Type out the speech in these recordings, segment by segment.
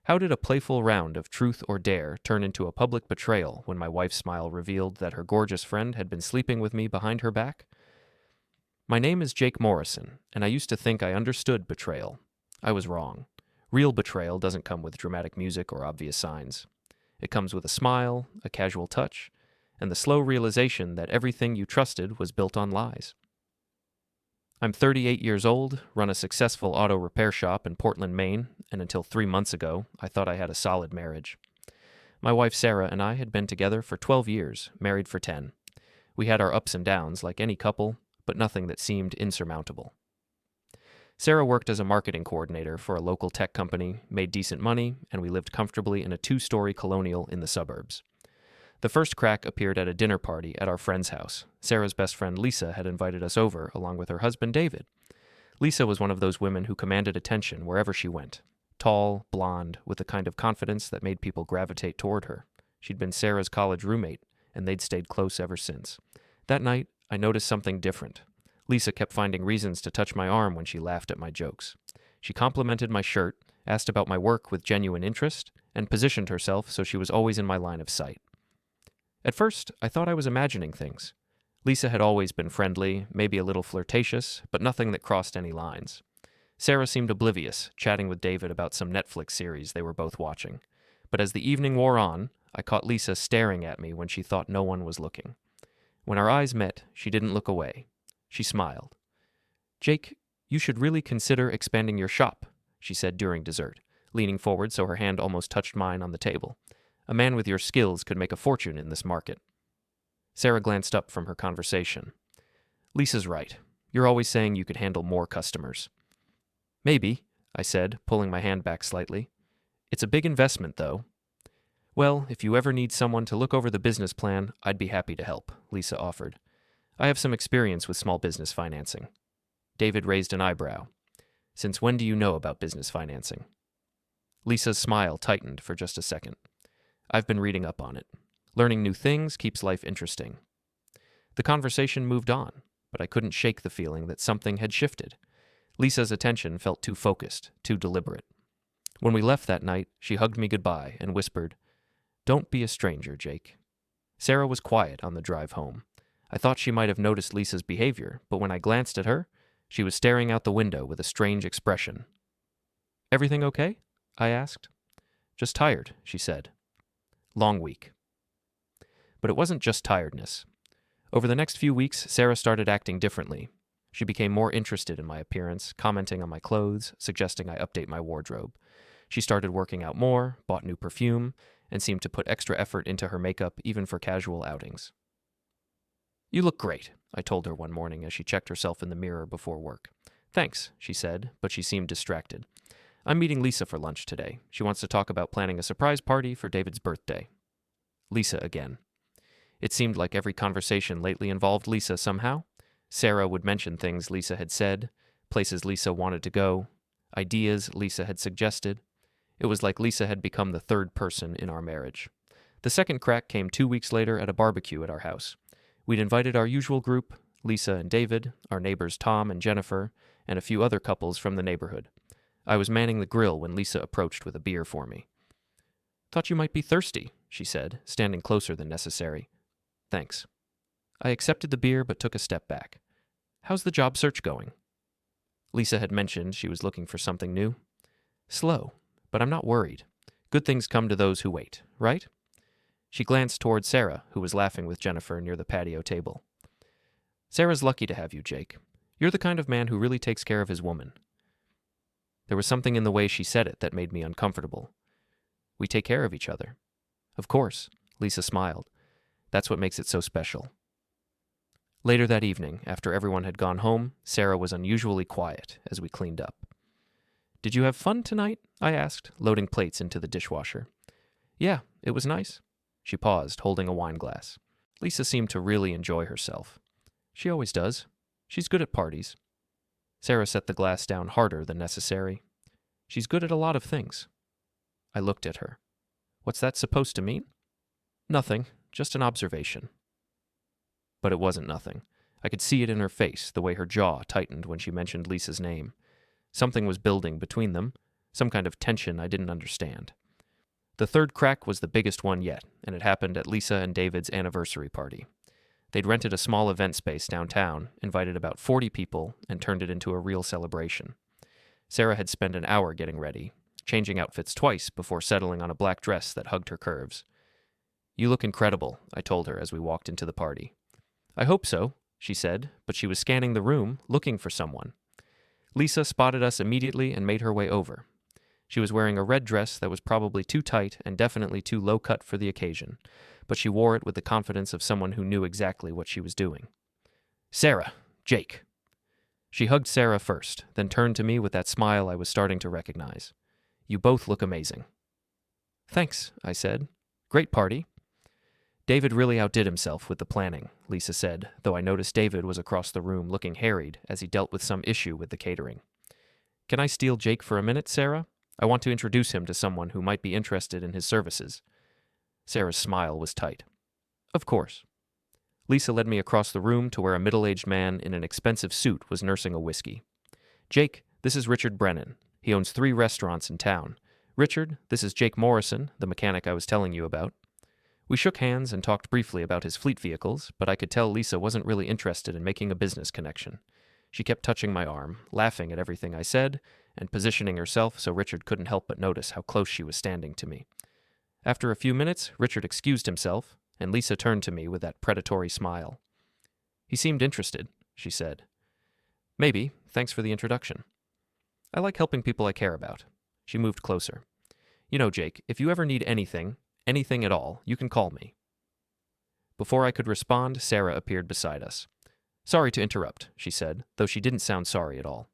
How did a playful round of truth or dare turn into a public betrayal when my wife's smile revealed that her gorgeous friend had been sleeping with me behind her back? My name is Jake Morrison, and I used to think I understood betrayal. I was wrong. Real betrayal doesn't come with dramatic music or obvious signs. It comes with a smile, a casual touch, and the slow realization that everything you trusted was built on lies. I'm 38 years old, run a successful auto repair shop in Portland, Maine, and until 3 months ago, I thought I had a solid marriage. My wife Sarah and I had been together for 12 years, married for 10. We had our ups and downs like any couple, but nothing that seemed insurmountable. Sarah worked as a marketing coordinator for a local tech company, made decent money, and we lived comfortably in a 2-story colonial in the suburbs. The first crack appeared at a dinner party at our friend's house. Sarah's best friend Lisa had invited us over, along with her husband David. Lisa was one of those women who commanded attention wherever she went. Tall, blonde, with the kind of confidence that made people gravitate toward her. She'd been Sarah's college roommate, and they'd stayed close ever since. That night, I noticed something different. Lisa kept finding reasons to touch my arm when she laughed at my jokes. She complimented my shirt, asked about my work with genuine interest, and positioned herself so she was always in my line of sight. At first, I thought I was imagining things. Lisa had always been friendly, maybe a little flirtatious, but nothing that crossed any lines. Sarah seemed oblivious, chatting with David about some Netflix series they were both watching. But as the evening wore on, I caught Lisa staring at me when she thought no one was looking. When our eyes met, she didn't look away. She smiled. "Jake, you should really consider expanding your shop," she said during dessert, leaning forward so her hand almost touched mine on the table. "A man with your skills could make a fortune in this market." Sarah glanced up from her conversation. "Lisa's right. You're always saying you could handle more customers." "Maybe," I said, pulling my hand back slightly. "It's a big investment, though." "Well, if you ever need someone to look over the business plan, I'd be happy to help," Lisa offered. "I have some experience with small business financing." David raised an eyebrow. "Since when do you know about business financing?" Lisa's smile tightened for just a second. "I've been reading up on it. Learning new things keeps life interesting." The conversation moved on, but I couldn't shake the feeling that something had shifted. Lisa's attention felt too focused, too deliberate. When we left that night, she hugged me goodbye and whispered, "Don't be a stranger, Jake." Sarah was quiet on the drive home. I thought she might have noticed Lisa's behavior, but when I glanced at her, she was staring out the window with a strange expression. "Everything okay?" I asked. "Just tired," she said. Long week. But it wasn't just tiredness. Over the next few weeks, Sarah started acting differently. She became more interested in my appearance, commenting on my clothes, suggesting I update my wardrobe. She started working out more, bought new perfume, and seemed to put extra effort into her makeup even for casual outings. "You look great," I told her one morning as she checked herself in the mirror before work. "Thanks," she said, but she seemed distracted. "I'm meeting Lisa for lunch today. She wants to talk about planning a surprise party for David's birthday." Lisa again. It seemed like every conversation lately involved Lisa somehow. Sarah would mention things Lisa had said, places Lisa wanted to go, ideas Lisa had suggested. It was like Lisa had become the third person in our marriage. The second crack came 2 weeks later at a barbecue at our house. We'd invited our usual group, Lisa and David, our neighbors Tom and Jennifer, and a few other couples from the neighborhood. I was manning the grill when Lisa approached with a beer for me. "Thought you might be thirsty," she said, standing closer than necessary. "Thanks." I accepted the beer but took a step back. "How's the job search going?" Lisa had mentioned she was looking for something new. "Slow, but I'm not worried. Good things come to those who wait, right?" She glanced toward Sarah, who was laughing with Jennifer near the patio table. "Sarah's lucky to have you, Jake. You're the kind of man who really takes care of his woman." There was something in the way she said it that made me uncomfortable. "We take care of each other." "Of course," Lisa smiled. "That's what makes it so special." Later that evening, after everyone had gone home, Sarah was unusually quiet as we cleaned up. "Did you have fun tonight?" I asked, loading plates into the dishwasher. "Yeah, it was nice." She paused, holding a wine glass. Lisa seemed to really enjoy herself. "She always does. She's good at parties." Sarah set the glass down harder than necessary. "She's good at a lot of things." I looked at her. "What's that supposed to mean?" "Nothing, just an observation." But it wasn't nothing. I could see it in her face, the way her jaw tightened when she mentioned Lisa's name. Something was building between them, some kind of tension I didn't understand. The third crack was the biggest one yet, and it happened at Lisa and David's anniversary party. They'd rented a small event space downtown, invited about 40 people, and turned it into a real celebration. Sarah had spent an hour getting ready, changing outfits twice before settling on a black dress that hugged her curves. "You look incredible," I told her as we walked into the party. "I hope so," she said, but she was scanning the room, looking for someone. Lisa spotted us immediately and made her way over. She was wearing a red dress that was probably too tight and definitely too low-cut for the occasion, but she wore it with the confidence of someone who knew exactly what she was doing. "Sarah, Jake." She hugged Sarah first, then turned to me with that smile I was starting to recognize. "You both look amazing." "Thanks," I said. "Great party." "David really outdid himself with the planning," Lisa said, though I noticed David was across the room looking harried as he dealt with some issue with the catering. "Can I steal Jake for a minute, Sarah? I want to introduce him to someone who might be interested in his services." Sarah's smile was tight. "Of course." Lisa led me across the room to where a middle-aged man in an expensive suit was nursing a whiskey. "Jake, this is Richard Brennan. He owns 3 restaurants in town. Richard, this is Jake Morrison, the mechanic I was telling you about." We shook hands and talked briefly about his fleet vehicles, but I could tell Lisa wasn't really interested in making a business connection. She kept touching my arm, laughing at everything I said, and positioning herself so Richard couldn't help but notice how close she was standing to me. After a few minutes, Richard excused himself, and Lisa turned to me with that predatory smile. "He seemed interested," she said. "Maybe. Thanks for the introduction." "I like helping people I care about." She moved closer. "You know, Jake, if you ever need anything at all, you can call me." Before I could respond, Sarah appeared beside us. "Sorry to interrupt," she said, though she didn't sound sorry at all.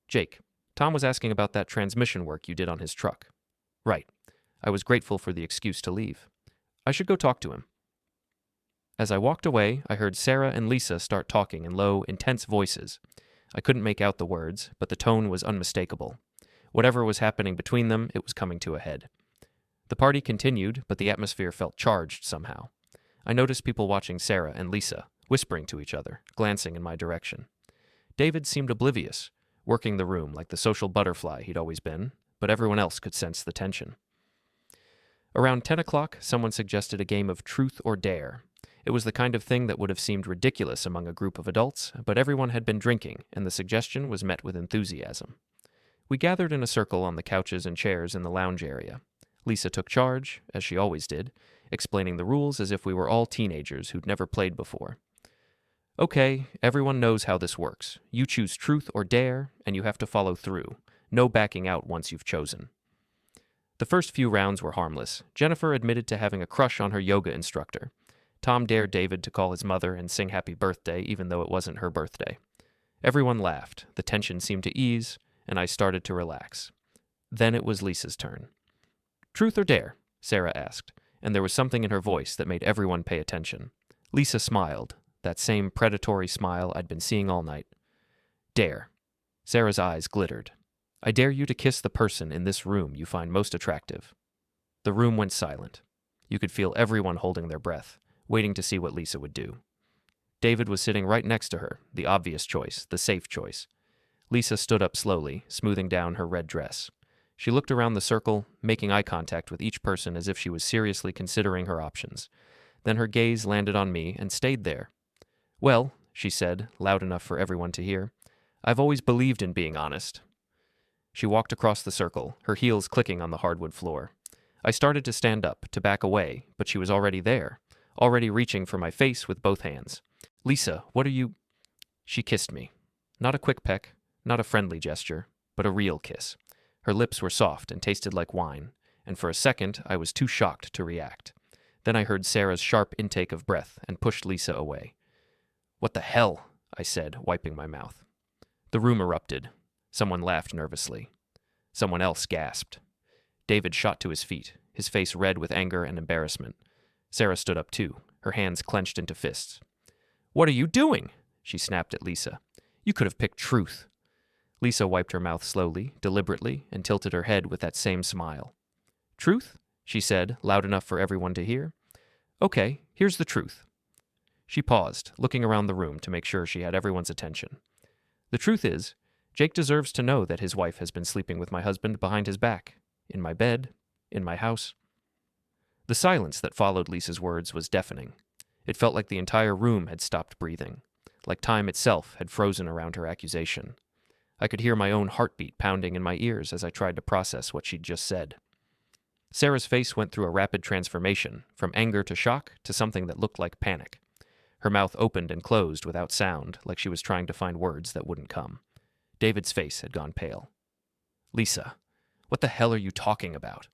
"Jake, Tom was asking about that transmission work you did on his truck." "Right. I was grateful for the excuse to leave. I should go talk to him." As I walked away, I heard Sarah and Lisa start talking in low, intense voices. I couldn't make out the words, but the tone was unmistakable. Whatever was happening between them, it was coming to a head. The party continued, but the atmosphere felt charged somehow. I noticed people watching Sarah and Lisa, whispering to each other, glancing in my direction. David seemed oblivious, working the room like the social butterfly he'd always been, but everyone else could sense the tension. Around 10 o'clock, someone suggested a game of truth or dare. It was the kind of thing that would have seemed ridiculous among a group of adults, but everyone had been drinking, and the suggestion was met with enthusiasm. We gathered in a circle on the couches and chairs in the lounge area. Lisa took charge, as she always did, explaining the rules as if we were all teenagers who'd never played before. "Okay, everyone knows how this works. You choose truth or dare, and you have to follow through. No backing out once you've chosen." The first few rounds were harmless. Jennifer admitted to having a crush on her yoga instructor. Tom dared David to call his mother and sing happy birthday even though it wasn't her birthday. Everyone laughed, the tension seemed to ease, and I started to relax. Then it was Lisa's turn. "Truth or dare?" Sarah asked, and there was something in her voice that made everyone pay attention. Lisa smiled, that same predatory smile I'd been seeing all night. "Dare." Sarah's eyes glittered. "I dare you to kiss the person in this room you find most attractive." The room went silent. You could feel everyone holding their breath, waiting to see what Lisa would do. David was sitting right next to her, the obvious choice, the safe choice. Lisa stood up slowly, smoothing down her red dress. She looked around the circle, making eye contact with each person as if she was seriously considering her options. Then her gaze landed on me and stayed there. "Well," she said, loud enough for everyone to hear, "I've always believed in being honest." She walked across the circle, her heels clicking on the hardwood floor. I started to stand up, to back away, but she was already there, already reaching for my face with both hands. "Lisa, what are you—" She kissed me. Not a quick peck, not a friendly gesture, but a real kiss. Her lips were soft and tasted like wine, and for a second I was too shocked to react. Then I heard Sarah's sharp intake of breath and pushed Lisa away. "What the hell?" I said, wiping my mouth. The room erupted. Someone laughed nervously. Someone else gasped. David shot to his feet, his face red with anger and embarrassment. Sarah stood up too, her hands clenched into fists. "What are you doing?" she snapped at Lisa. "You could have picked truth." Lisa wiped her mouth slowly, deliberately, and tilted her head with that same smile. "Truth?" she said, loud enough for everyone to hear. "Okay, here's the truth." She paused, looking around the room to make sure she had everyone's attention. "The truth is, Jake deserves to know that his wife has been sleeping with my husband behind his back, in my bed, in my house. The silence that followed Lisa's words was deafening. It felt like the entire room had stopped breathing, like time itself had frozen around her accusation. I could hear my own heartbeat pounding in my ears as I tried to process what she'd just said. Sarah's face went through a rapid transformation, from anger to shock to something that looked like panic. Her mouth opened and closed without sound, like she was trying to find words that wouldn't come. David's face had gone pale. "Lisa, what the hell are you talking about?"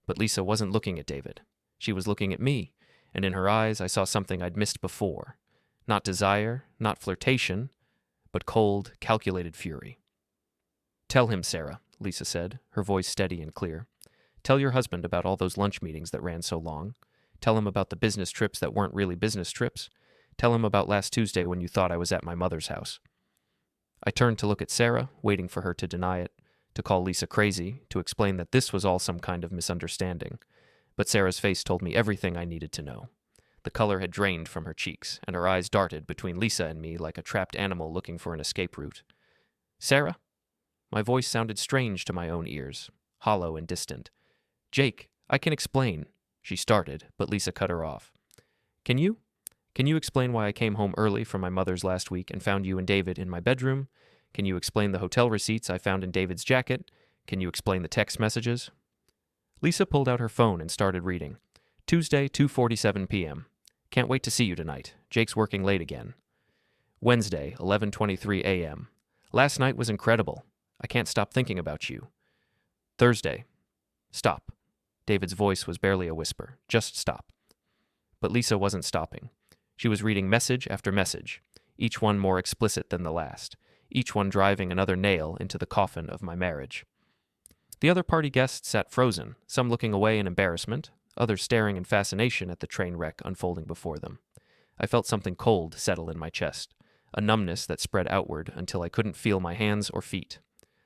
But Lisa wasn't looking at David. She was looking at me, and in her eyes I saw something I'd missed before. Not desire, not flirtation, but cold, calculated fury. "Tell him, Sarah," Lisa said, her voice steady and clear. "Tell your husband about all those lunch meetings that ran so long. Tell him about the business trips that weren't really business trips. Tell him about last Tuesday when you thought I was at my mother's house." I turned to look at Sarah, waiting for her to deny it, to call Lisa crazy, to explain that this was all some kind of misunderstanding. But Sarah's face told me everything I needed to know. The color had drained from her cheeks, and her eyes darted between Lisa and me like a trapped animal looking for an escape route. "Sarah?" My voice sounded strange to my own ears, hollow and distant. "Jake, I can explain," she started, but Lisa cut her off. Can you explain why I came home early from my mother's last week and found you and David in my bedroom? Can you explain the hotel receipts I found in David's jacket? Can you explain the text messages?" Lisa pulled out her phone and started reading. "Tuesday, 2:47 p.m. Can't wait to see you tonight. Jake's working late again. Wednesday, 11:23 a.m. Last night was incredible. I can't stop thinking about you. Thursday." "Stop." David's voice was barely a whisper. "Just stop." But Lisa wasn't stopping. She was reading message after message, each one more explicit than the last, each one driving another nail into the coffin of my marriage. The other party guests sat frozen, some looking away in embarrassment, others staring in fascination at the train wreck unfolding before them. I felt something cold settle in my chest, a numbness that spread outward until I couldn't feel my hands or feet.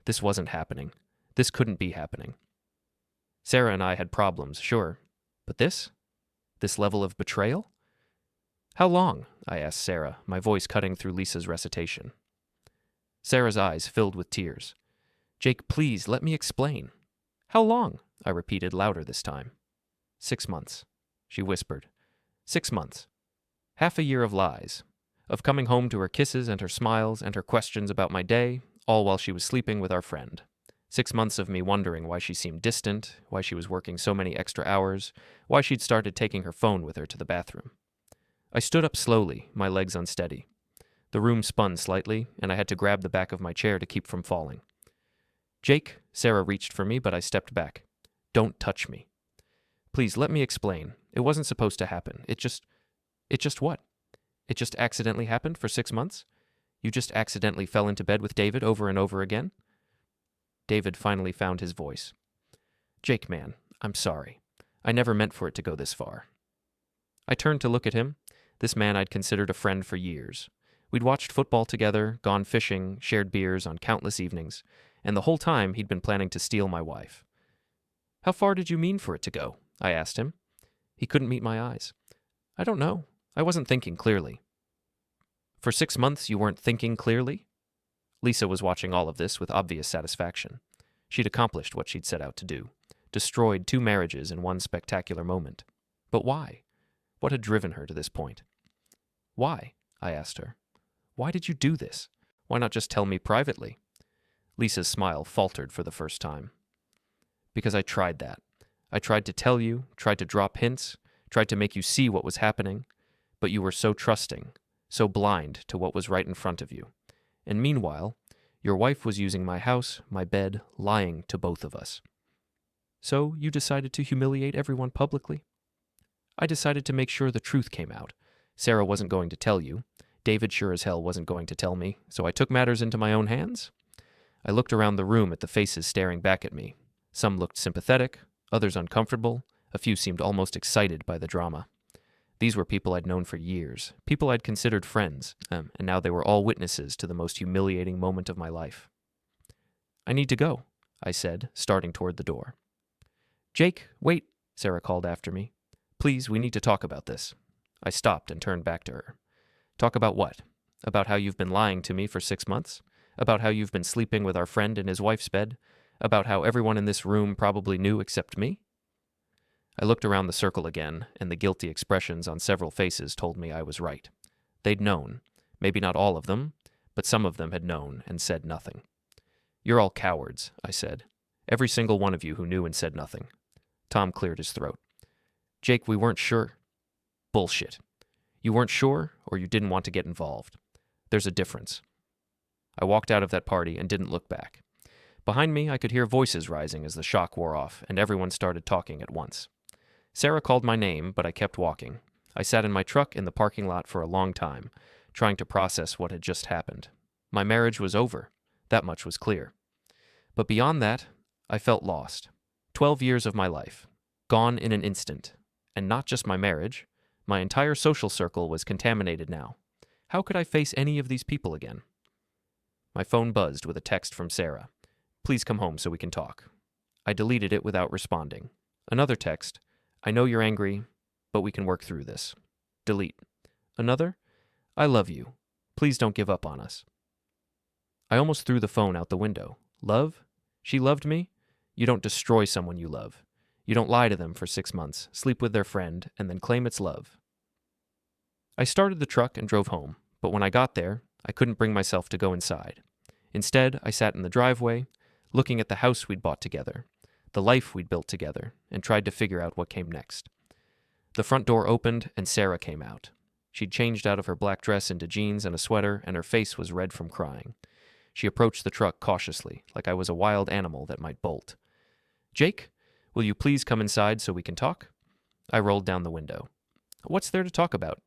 This wasn't happening. This couldn't be happening. Sarah and I had problems, sure, but this? This level of betrayal? "How long?" I asked Sarah, my voice cutting through Lisa's recitation. Sarah's eyes filled with tears. "Jake, please, let me explain." "How long?" I repeated louder this time. 6 months, she whispered. 6 months. Half a year of lies, of coming home to her kisses and her smiles and her questions about my day, all while she was sleeping with our friend. 6 months of me wondering why she seemed distant, why she was working so many extra hours, why she'd started taking her phone with her to the bathroom. I stood up slowly, my legs unsteady. The room spun slightly, and I had to grab the back of my chair to keep from falling. "Jake," Sarah reached for me, but I stepped back. "Don't touch me. Please, let me explain. It wasn't supposed to happen. It just what? It just accidentally happened for 6 months? You just accidentally fell into bed with David over and over again?" David finally found his voice. "Jake, man, I'm sorry. I never meant for it to go this far." I turned to look at him, this man I'd considered a friend for years. We'd watched football together, gone fishing, shared beers on countless evenings, and the whole time he'd been planning to steal my wife. "How far did you mean for it to go?" I asked him. He couldn't meet my eyes. "I don't know. I wasn't thinking clearly." "For 6 months you weren't thinking clearly?" Lisa was watching all of this with obvious satisfaction. She'd accomplished what she'd set out to do, destroyed 2 marriages in one spectacular moment. But why? What had driven her to this point? "Why?" I asked her. "Why did you do this? Why not just tell me privately?" Lisa's smile faltered for the first time. "Because I tried that. I tried to tell you, tried to drop hints, tried to make you see what was happening, but you were so trusting, so blind to what was right in front of you. And meanwhile, your wife was using my house, my bed, lying to both of us. So you decided to humiliate everyone publicly?" "I decided to make sure the truth came out. Sarah wasn't going to tell you. David sure as hell wasn't going to tell me, so I took matters into my own hands." I looked around the room at the faces staring back at me. Some looked sympathetic, others uncomfortable, a few seemed almost excited by the drama. These were people I'd known for years, people I'd considered friends, and now they were all witnesses to the most humiliating moment of my life. "I need to go," I said, starting toward the door. "Jake, wait," Sarah called after me. "Please, we need to talk about this." I stopped and turned back to her. "Talk about what? About how you've been lying to me for 6 months? About how you've been sleeping with our friend in his wife's bed? About how everyone in this room probably knew except me? I looked around the circle again, and the guilty expressions on several faces told me I was right. They'd known. Maybe not all of them, but some of them had known and said nothing. "You're all cowards," I said. "Every single one of you who knew and said nothing." Tom cleared his throat. "Jake, we weren't sure." "Bullshit. You weren't sure, or you didn't want to get involved. There's a difference." I walked out of that party and didn't look back. Behind me, I could hear voices rising as the shock wore off, and everyone started talking at once. Sarah called my name, but I kept walking. I sat in my truck in the parking lot for a long time, trying to process what had just happened. My marriage was over. That much was clear. But beyond that, I felt lost. 12 years of my life, gone in an instant. And not just my marriage. My entire social circle was contaminated now. How could I face any of these people again? My phone buzzed with a text from Sarah. "Please come home so we can talk." I deleted it without responding. Another text. "I know you're angry, but we can work through this." Delete. Another. "I love you. Please don't give up on us." I almost threw the phone out the window. Love? She loved me? You don't destroy someone you love. You don't lie to them for 6 months, sleep with their friend, and then claim it's love. I started the truck and drove home, but when I got there, I couldn't bring myself to go inside. Instead, I sat in the driveway, looking at the house we'd bought together, the life we'd built together, and tried to figure out what came next. The front door opened, and Sarah came out. She'd changed out of her black dress into jeans and a sweater, and her face was red from crying. She approached the truck cautiously, like I was a wild animal that might bolt. "Jake, will you please come inside so we can talk?" I rolled down the window. "What's there to talk about?"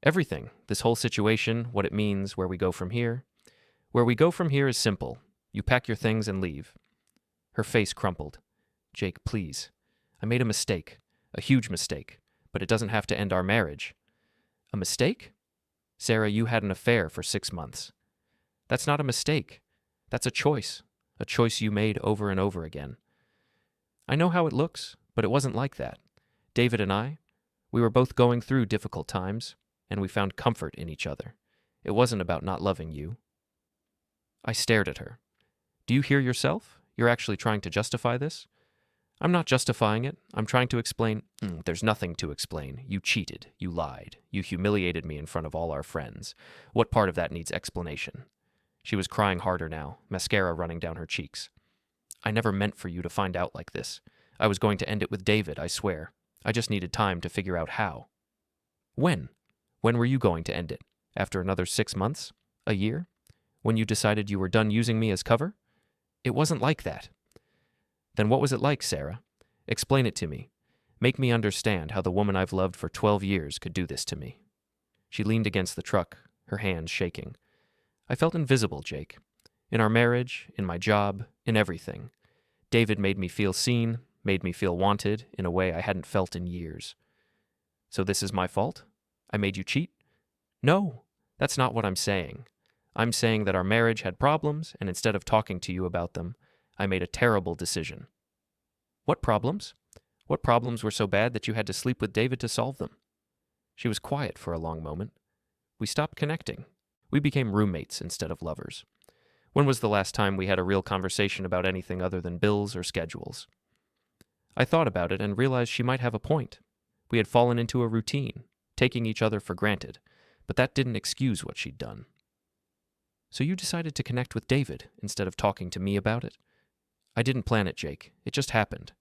"Everything. This whole situation, what it means, where we go from here." "Where we go from here is simple. You pack your things and leave." Her face crumpled. "Jake, please. I made a mistake. A huge mistake. But it doesn't have to end our marriage." "A mistake?" "Sarah, you had an affair for 6 months." "That's not a mistake. That's a choice you made over and over again." "I know how it looks, but it wasn't like that. David and I, we were both going through difficult times, and we found comfort in each other. It wasn't about not loving you." I stared at her. "Do you hear yourself? You're actually trying to justify this?" "I'm not justifying it. I'm trying to explain." There's nothing to explain. You cheated. You lied. You humiliated me in front of all our friends. What part of that needs explanation?" She was crying harder now, mascara running down her cheeks. "I never meant for you to find out like this. I was going to end it with David, I swear. I just needed time to figure out how." "When? When were you going to end it? After another 6 months? A year? When you decided you were done using me as cover?" "It wasn't like that." "Then what was it like, Sarah? Explain it to me. Make me understand how the woman I've loved for 12 years could do this to me." She leaned against the truck, her hands shaking. "I felt invisible, Jake. In our marriage, in my job, in everything. David made me feel seen, made me feel wanted in a way I hadn't felt in years." "So this is my fault? I made you cheat?" "No, that's not what I'm saying. I'm saying that our marriage had problems, and instead of talking to you about them, I made a terrible decision." "What problems? What problems were so bad that you had to sleep with David to solve them?" She was quiet for a long moment. "We stopped connecting. We became roommates instead of lovers. When was the last time we had a real conversation about anything other than bills or schedules?" I thought about it and realized she might have a point. We had fallen into a routine, taking each other for granted, but that didn't excuse what she'd done. "So you decided to connect with David instead of talking to me about it?" "I didn't plan it, Jake. It just happened."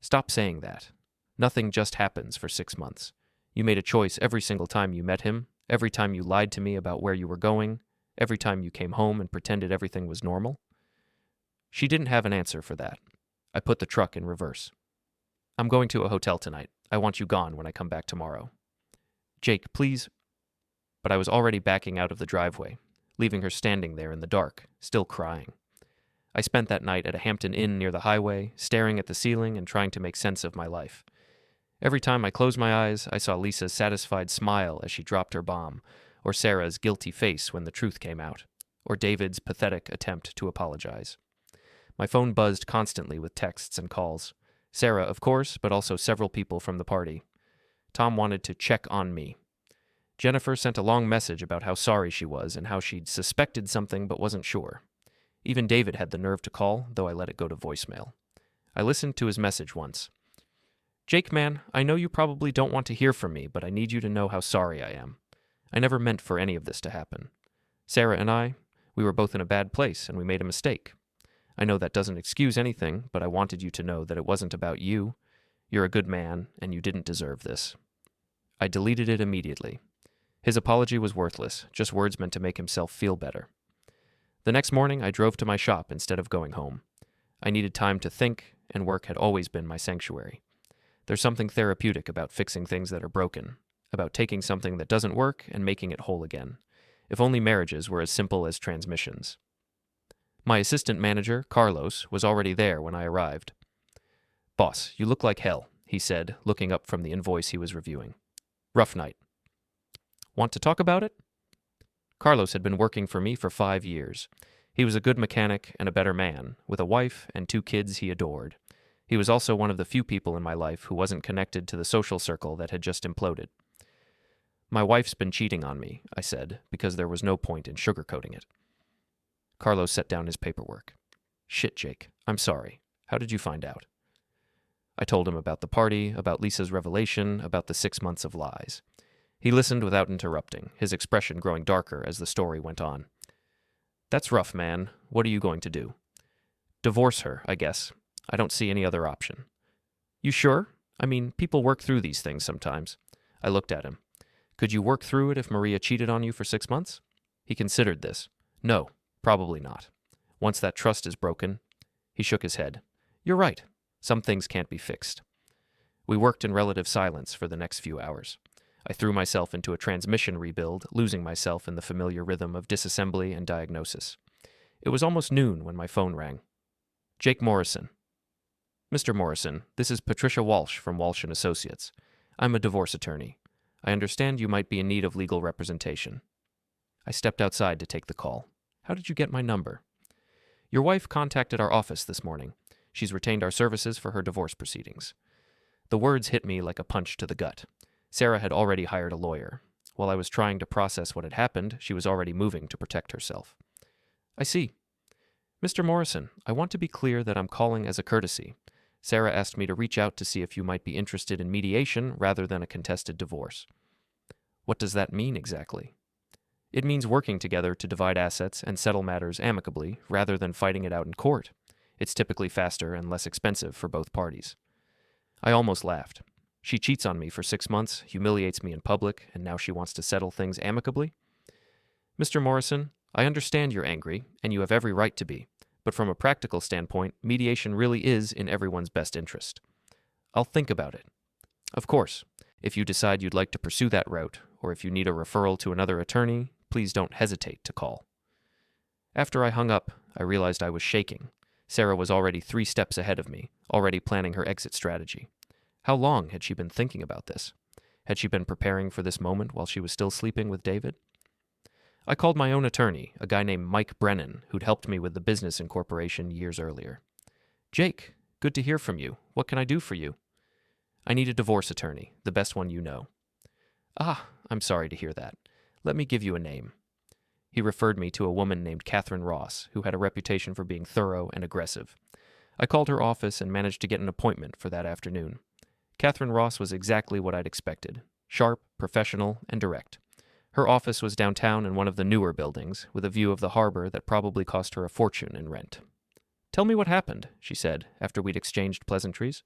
"Stop saying that. Nothing just happens for 6 months. You made a choice every single time you met him, every time you lied to me about where you were going, every time you came home and pretended everything was normal." She didn't have an answer for that. I put the truck in reverse. "I'm going to a hotel tonight. I want you gone when I come back tomorrow." "Jake, please." But I was already backing out of the driveway, leaving her standing there in the dark, still crying. I spent that night at a Hampton Inn near the highway, staring at the ceiling and trying to make sense of my life. Every time I closed my eyes, I saw Lisa's satisfied smile as she dropped her bomb, or Sarah's guilty face when the truth came out, or David's pathetic attempt to apologize. My phone buzzed constantly with texts and calls. Sarah, of course, but also several people from the party. Tom wanted to check on me. Jennifer sent a long message about how sorry she was and how she'd suspected something but wasn't sure. Even David had the nerve to call, though I let it go to voicemail. I listened to his message once. Jake, man, I know you probably don't want to hear from me, but I need you to know how sorry I am. I never meant for any of this to happen. Sarah and I, we were both in a bad place, and we made a mistake. I know that doesn't excuse anything, but I wanted you to know that it wasn't about you. You're a good man, and you didn't deserve this. I deleted it immediately. His apology was worthless, just words meant to make himself feel better. The next morning, I drove to my shop instead of going home. I needed time to think, and work had always been my sanctuary. There's something therapeutic about fixing things that are broken, about taking something that doesn't work and making it whole again. If only marriages were as simple as transmissions. My assistant manager, Carlos, was already there when I arrived. Boss, you look like hell, he said, looking up from the invoice he was reviewing. Rough night. Want to talk about it? Carlos had been working for me for 5 years. He was a good mechanic and a better man, with a wife and 2 kids he adored. He was also one of the few people in my life who wasn't connected to the social circle that had just imploded. My wife's been cheating on me, I said, because there was no point in sugarcoating it. Carlos set down his paperwork. Shit, Jake, I'm sorry. How did you find out? I told him about the party, about Lisa's revelation, about the 6 months of lies. He listened without interrupting, his expression growing darker as the story went on. That's rough, man. What are you going to do? Divorce her, I guess. I don't see any other option. You sure? I mean, people work through these things sometimes. I looked at him. Could you work through it if Maria cheated on you for 6 months? He considered this. No, probably not. Once that trust is broken, he shook his head. You're right. Some things can't be fixed. We worked in relative silence for the next few hours. I threw myself into a transmission rebuild, losing myself in the familiar rhythm of disassembly and diagnosis. It was almost noon when my phone rang. Jake Morrison. Mr. Morrison, this is Patricia Walsh from Walsh & Associates. I'm a divorce attorney. I understand you might be in need of legal representation. I stepped outside to take the call. How did you get my number? Your wife contacted our office this morning. She's retained our services for her divorce proceedings. The words hit me like a punch to the gut. Sarah had already hired a lawyer. While I was trying to process what had happened, she was already moving to protect herself. I see. Mr. Morrison, I want to be clear that I'm calling as a courtesy. Sarah asked me to reach out to see if you might be interested in mediation rather than a contested divorce. What does that mean exactly? It means working together to divide assets and settle matters amicably rather than fighting it out in court. It's typically faster and less expensive for both parties. I almost laughed. She cheats on me for 6 months, humiliates me in public, and now she wants to settle things amicably? Mr. Morrison, I understand you're angry, and you have every right to be, but from a practical standpoint, mediation really is in everyone's best interest. I'll think about it. Of course, if you decide you'd like to pursue that route, or if you need a referral to another attorney, please don't hesitate to call. After I hung up, I realized I was shaking. Sarah was already 3 steps ahead of me, already planning her exit strategy. How long had she been thinking about this? Had she been preparing for this moment while she was still sleeping with David? I called my own attorney, a guy named Mike Brennan, who'd helped me with the business incorporation years earlier. Jake, good to hear from you. What can I do for you? I need a divorce attorney, the best one you know. Ah, I'm sorry to hear that. Let me give you a name. He referred me to a woman named Catherine Ross, who had a reputation for being thorough and aggressive. I called her office and managed to get an appointment for that afternoon. Catherine Ross was exactly what I'd expected. Sharp, professional, and direct. Her office was downtown in one of the newer buildings, with a view of the harbor that probably cost her a fortune in rent. Tell me what happened, she said, after we'd exchanged pleasantries.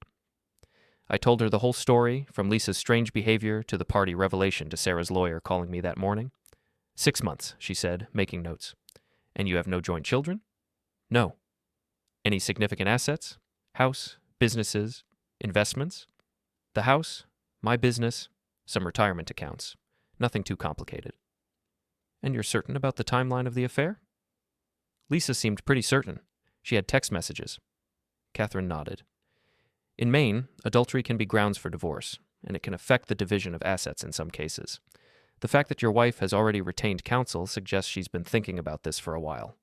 I told her the whole story, from Lisa's strange behavior to the party revelation to Sarah's lawyer calling me that morning. 6 months, she said, making notes. And you have no joint children? No. Any significant assets? House, businesses, investments? The house, my business, some retirement accounts. Nothing too complicated. And you're certain about the timeline of the affair? Lisa seemed pretty certain. She had text messages. Catherine nodded. In Maine, adultery can be grounds for divorce, and it can affect the division of assets in some cases. The fact that your wife has already retained counsel suggests she's been thinking about this for a while.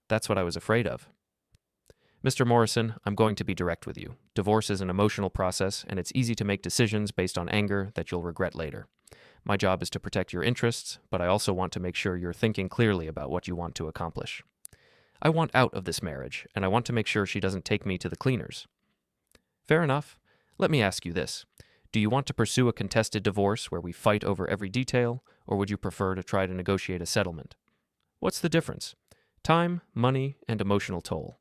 That's what I was afraid of. Mr. Morrison, I'm going to be direct with you. Divorce is an emotional process, and it's easy to make decisions based on anger that you'll regret later. My job is to protect your interests, but I also want to make sure you're thinking clearly about what you want to accomplish. I want out of this marriage, and I want to make sure she doesn't take me to the cleaners. Fair enough. Let me ask you this. Do you want to pursue a contested divorce where we fight over every detail, or would you prefer to try to negotiate a settlement? What's the difference? Time, money, and emotional toll.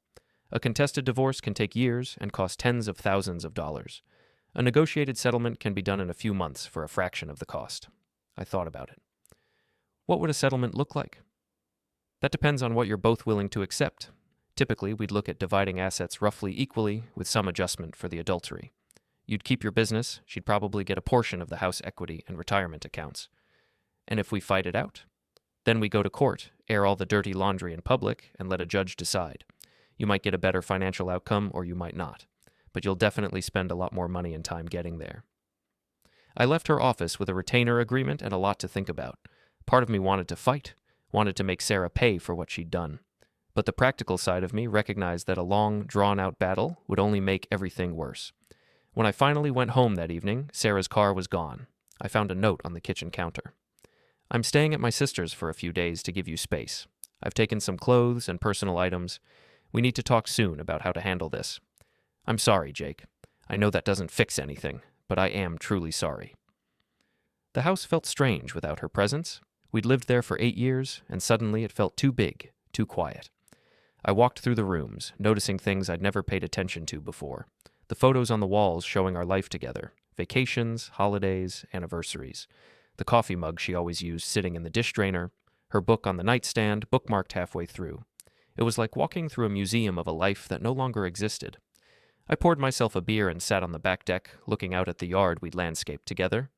A contested divorce can take years and cost tens of thousands of dollars. A negotiated settlement can be done in a few months for a fraction of the cost. I thought about it. What would a settlement look like? That depends on what you're both willing to accept. Typically, we'd look at dividing assets roughly equally with some adjustment for the adultery. You'd keep your business, she'd probably get a portion of the house equity and retirement accounts. And if we fight it out? Then we go to court, air all the dirty laundry in public, and let a judge decide. You might get a better financial outcome or you might not, but you'll definitely spend a lot more money and time getting there. I left her office with a retainer agreement and a lot to think about. Part of me wanted to fight, wanted to make Sarah pay for what she'd done. But the practical side of me recognized that a long, drawn-out battle would only make everything worse. When I finally went home that evening, Sarah's car was gone. I found a note on the kitchen counter. I'm staying at my sister's for a few days to give you space. I've taken some clothes and personal items. We need to talk soon about how to handle this. I'm sorry, Jake. I know that doesn't fix anything, but I am truly sorry. The house felt strange without her presence. We'd lived there for 8 years, and suddenly it felt too big, too quiet. I walked through the rooms, noticing things I'd never paid attention to before. The photos on the walls showing our life together, vacations, holidays, anniversaries. The coffee mug she always used sitting in the dish drainer, her book on the nightstand, bookmarked halfway through. It was like walking through a museum of a life that no longer existed. I poured myself a beer and sat on the back deck, looking out at the yard we'd landscaped together.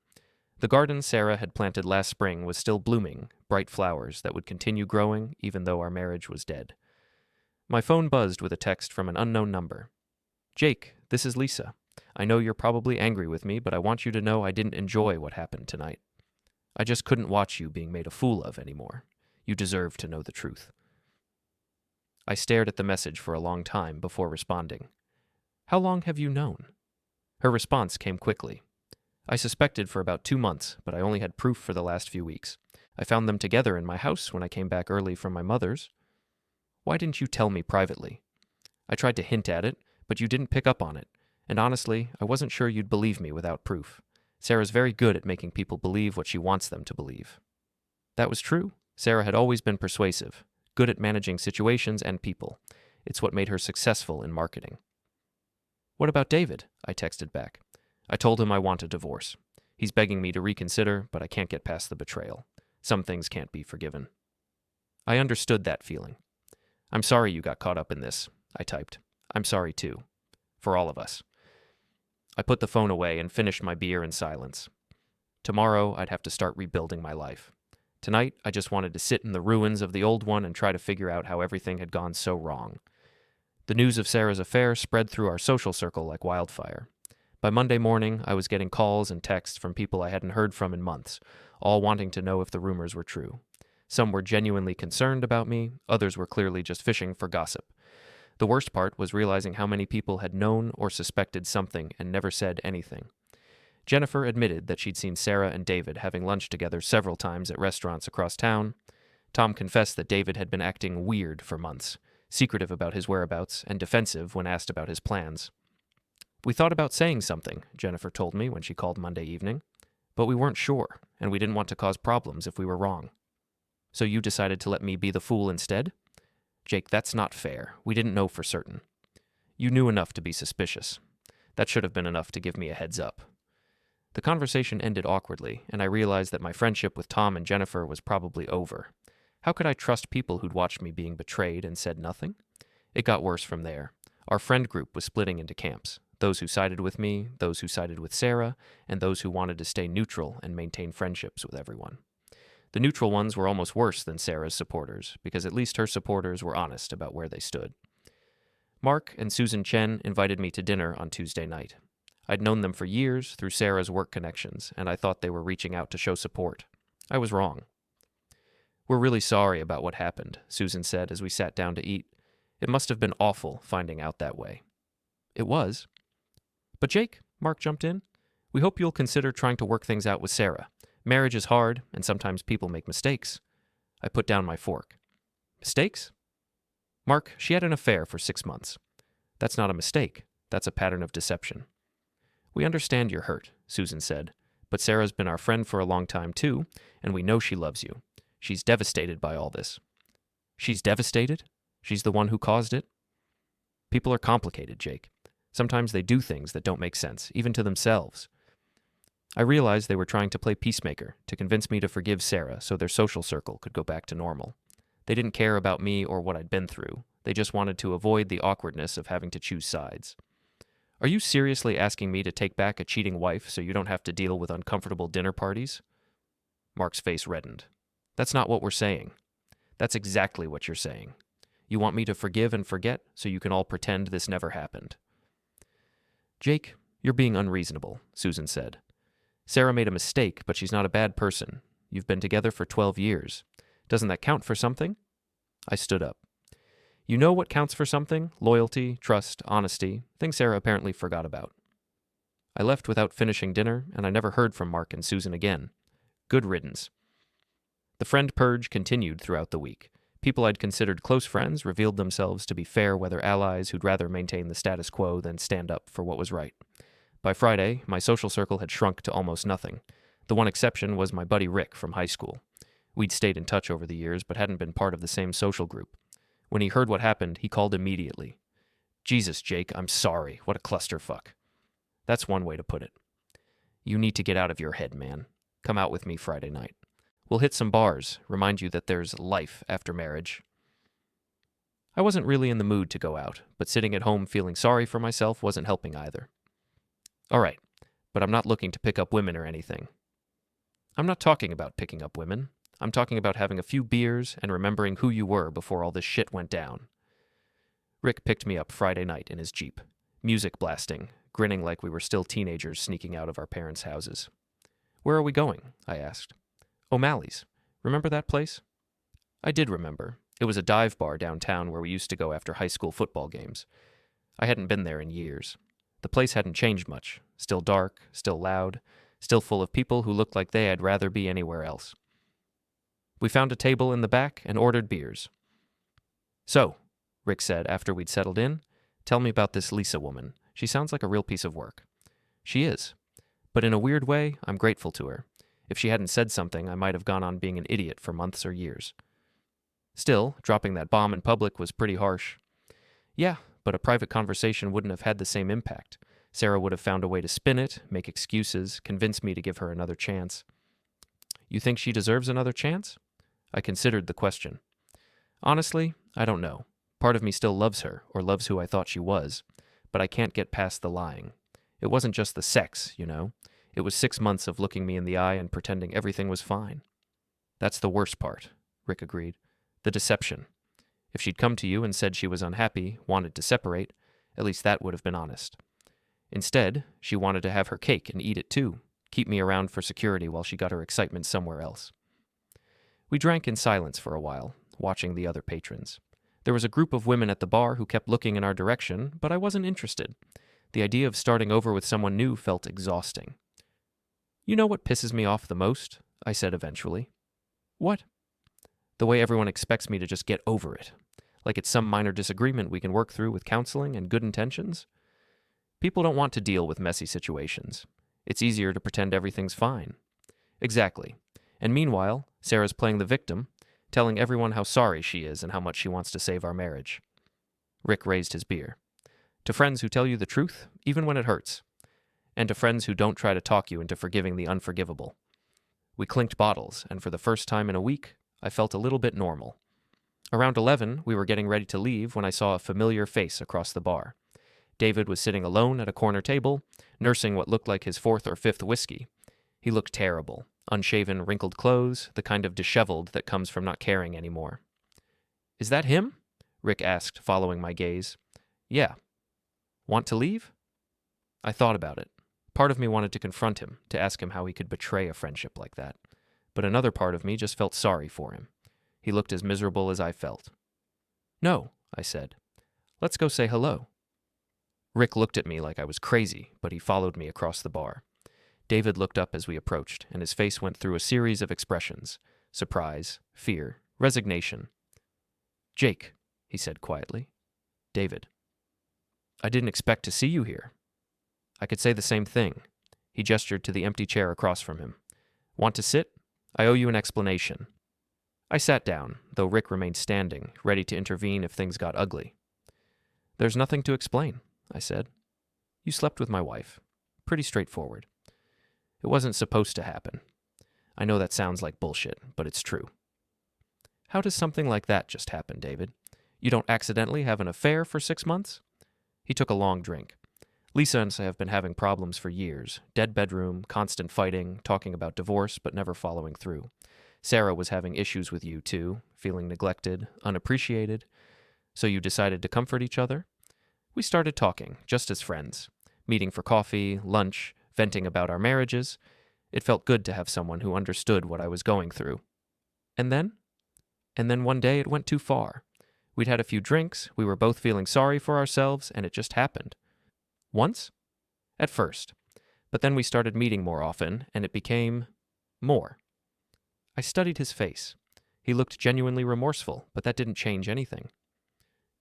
The garden Sarah had planted last spring was still blooming, bright flowers that would continue growing even though our marriage was dead. My phone buzzed with a text from an unknown number. Jake, this is Lisa. I know you're probably angry with me, but I want you to know I didn't enjoy what happened tonight. I just couldn't watch you being made a fool of anymore. You deserve to know the truth. I stared at the message for a long time before responding. How long have you known? Her response came quickly. I suspected for about 2 months, but I only had proof for the last few weeks. I found them together in my house when I came back early from my mother's. Why didn't you tell me privately? I tried to hint at it, but you didn't pick up on it, and honestly, I wasn't sure you'd believe me without proof. Sarah's very good at making people believe what she wants them to believe. That was true. Sarah had always been persuasive, good at managing situations and people. It's what made her successful in marketing. What about David? I texted back. I told him I want a divorce. He's begging me to reconsider, but I can't get past the betrayal. Some things can't be forgiven. I understood that feeling. I'm sorry you got caught up in this, I typed. I'm sorry too. For all of us. I put the phone away and finished my beer in silence. Tomorrow, I'd have to start rebuilding my life. Tonight, I just wanted to sit in the ruins of the old one and try to figure out how everything had gone so wrong. The news of Sarah's affair spread through our social circle like wildfire. By Monday morning, I was getting calls and texts from people I hadn't heard from in months, all wanting to know if the rumors were true. Some were genuinely concerned about me, others were clearly just fishing for gossip. The worst part was realizing how many people had known or suspected something and never said anything. Jennifer admitted that she'd seen Sarah and David having lunch together several times at restaurants across town. Tom confessed that David had been acting weird for months, secretive about his whereabouts and defensive when asked about his plans. We thought about saying something, Jennifer told me when she called Monday evening, but we weren't sure, and we didn't want to cause problems if we were wrong. So you decided to let me be the fool instead? Jake, that's not fair. We didn't know for certain. You knew enough to be suspicious. That should have been enough to give me a heads up. The conversation ended awkwardly, and I realized that my friendship with Tom and Jennifer was probably over. How could I trust people who'd watched me being betrayed and said nothing? It got worse from there. Our friend group was splitting into camps, those who sided with me, those who sided with Sarah, and those who wanted to stay neutral and maintain friendships with everyone. The neutral ones were almost worse than Sarah's supporters, because at least her supporters were honest about where they stood. Mark and Susan Chen invited me to dinner on Tuesday night. I'd known them for years through Sarah's work connections, and I thought they were reaching out to show support. I was wrong. We're really sorry about what happened, Susan said as we sat down to eat. It must have been awful finding out that way. It was. But Jake, Mark jumped in, we hope you'll consider trying to work things out with Sarah. Marriage is hard, and sometimes people make mistakes. I put down my fork. Mistakes? Mark, she had an affair for 6 months. That's not a mistake. That's a pattern of deception. We understand you're hurt, Susan said, but Sarah's been our friend for a long time too, and we know she loves you. She's devastated by all this. She's devastated? She's the one who caused it? People are complicated, Jake. Sometimes they do things that don't make sense, even to themselves. I realized they were trying to play peacemaker, to convince me to forgive Sarah so their social circle could go back to normal. They didn't care about me or what I'd been through. They just wanted to avoid the awkwardness of having to choose sides. Are you seriously asking me to take back a cheating wife so you don't have to deal with uncomfortable dinner parties? Mark's face reddened. That's not what we're saying. That's exactly what you're saying. You want me to forgive and forget so you can all pretend this never happened. Jake, you're being unreasonable, Susan said. Sarah made a mistake, but she's not a bad person. You've been together for 12 years. Doesn't that count for something? I stood up. You know what counts for something? Loyalty, trust, honesty, things Sarah apparently forgot about. I left without finishing dinner, and I never heard from Mark and Susan again. Good riddance. The friend purge continued throughout the week. People I'd considered close friends revealed themselves to be fair weather allies who'd rather maintain the status quo than stand up for what was right. By Friday, my social circle had shrunk to almost nothing. The one exception was my buddy Rick from high school. We'd stayed in touch over the years, but hadn't been part of the same social group. When he heard what happened, he called immediately. Jesus, Jake, I'm sorry. What a clusterfuck. That's one way to put it. You need to get out of your head, man. Come out with me Friday night. We'll hit some bars, remind you that there's life after marriage. I wasn't really in the mood to go out, but sitting at home feeling sorry for myself wasn't helping either. All right, but I'm not looking to pick up women or anything. I'm not talking about picking up women. I'm talking about having a few beers and remembering who you were before all this shit went down. Rick picked me up Friday night in his Jeep, music blasting, grinning like we were still teenagers sneaking out of our parents' houses. Where are we going? I asked. O'Malley's. Remember that place? I did remember. It was a dive bar downtown where we used to go after high school football games. I hadn't been there in years. The place hadn't changed much. Still dark, still loud, still full of people who looked like they had rather be anywhere else. We found a table in the back and ordered beers. So, Rick said after we'd settled in, tell me about this Lisa woman. She sounds like a real piece of work. She is. But in a weird way, I'm grateful to her. If she hadn't said something, I might have gone on being an idiot for months or years. Still, dropping that bomb in public was pretty harsh. Yeah, but a private conversation wouldn't have had the same impact. Sarah would have found a way to spin it, make excuses, convince me to give her another chance. You think she deserves another chance? I considered the question. Honestly, I don't know. Part of me still loves her, or loves who I thought she was, but I can't get past the lying. It wasn't just the sex, you know. It was 6 months of looking me in the eye and pretending everything was fine. That's the worst part, Rick agreed. The deception. If she'd come to you and said she was unhappy, wanted to separate, at least that would have been honest. Instead, she wanted to have her cake and eat it too, keep me around for security while she got her excitement somewhere else. We drank in silence for a while, watching the other patrons. There was a group of women at the bar who kept looking in our direction, but I wasn't interested. The idea of starting over with someone new felt exhausting. You know what pisses me off the most? I said eventually. What? The way everyone expects me to just get over it. Like it's some minor disagreement we can work through with counseling and good intentions. People don't want to deal with messy situations. It's easier to pretend everything's fine. Exactly. And meanwhile, Sarah's playing the victim, telling everyone how sorry she is and how much she wants to save our marriage. Rick raised his beer. To friends who tell you the truth, even when it hurts. And to friends who don't try to talk you into forgiving the unforgivable. We clinked bottles, and for the first time in a week, I felt a little bit normal. Around 11, we were getting ready to leave when I saw a familiar face across the bar. David was sitting alone at a corner table, nursing what looked like his 4th or 5th whiskey. He looked terrible. Unshaven, wrinkled clothes, the kind of disheveled that comes from not caring anymore. Is that him? Rick asked, following my gaze. Yeah. Want to leave? I thought about it. Part of me wanted to confront him, to ask him how he could betray a friendship like that. But another part of me just felt sorry for him. He looked as miserable as I felt. No, I said. Let's go say hello. Rick looked at me like I was crazy, but he followed me across the bar. David looked up as we approached, and his face went through a series of expressions: surprise, fear, resignation. "Jake," he said quietly. "David." "I didn't expect to see you here." I could say the same thing. He gestured to the empty chair across from him. "Want to sit? I owe you an explanation." I sat down, though Rick remained standing, ready to intervene if things got ugly. "There's nothing to explain," I said. "You slept with my wife. Pretty straightforward. It wasn't supposed to happen. I know that sounds like bullshit, but it's true." "How does something like that just happen, David? You don't accidentally have an affair for 6 months?" He took a long drink. "Lisa and I have been having problems for years. Dead bedroom, constant fighting, talking about divorce, but never following through. Sarah was having issues with you, too, feeling neglected, unappreciated. So you decided to comfort each other? We started talking, just as friends, meeting for coffee, lunch, venting about our marriages. It felt good to have someone who understood what I was going through. And then? And then one day it went too far. We'd had a few drinks, we were both feeling sorry for ourselves, and it just happened. Once? At first. But then we started meeting more often, and it became more." I studied his face. He looked genuinely remorseful, but that didn't change anything.